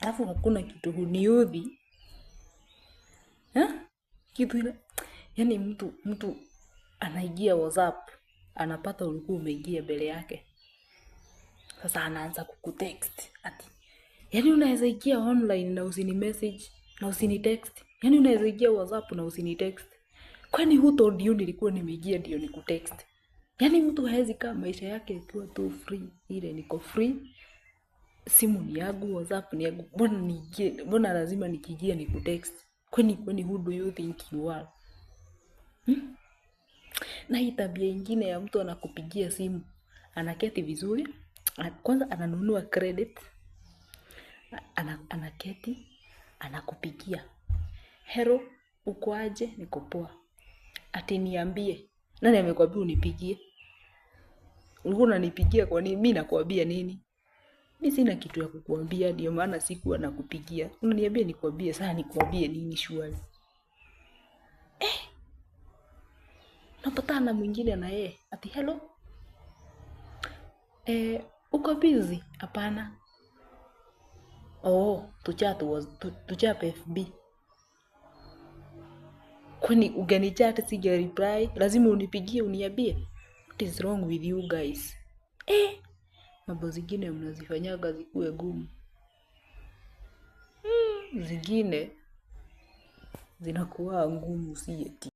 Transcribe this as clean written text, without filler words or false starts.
Alafu hakuna kitu huniudhi. Kitu yani mtu anaingia WhatsApp, anapata ulikuwa umeingia mbele yake. Sasa anaanza kukutext ati. Yani unaweza ingia online na usini message na usini text. Yani unaweza ingia WhatsApp na usini text. Kwani who told you nilikuwa nimeingia ndio nikutext? Yani mtu hawezi kaa maisha yake ikiwa tu free. Ile niko free. Simu ni yangu, WhatsApp ni yangu. Mbona lazima nikiingia nikutext? Kwani who do you think you are? Na hii tabia ingine ya mtu anakupigia simu, anaketi vizuri, kwanza ananunua credit, anaketi, anakupigia. Hello, uko aje? Niko poa. Ati niambie, nani amekwambia unipigie? Ulikuwa unanipigia kwa nini? Mimi nakwambia nini? Mimi sina kitu ya kukuambia, ndio maana sikuwa nakupigia. Unaniambia nikwambie, sasa nikwambie nini shwari? Napatana mwingine na yeye, ati hello. Uko busy? Hapana. Tuchat FB. Kwani uganichat sija reply, lazima unipigie uniambie. What is wrong with you guys? Mambo zingine mnazifanyaga zikuwe gumu. Zingine zinakuwa ngumu si eti.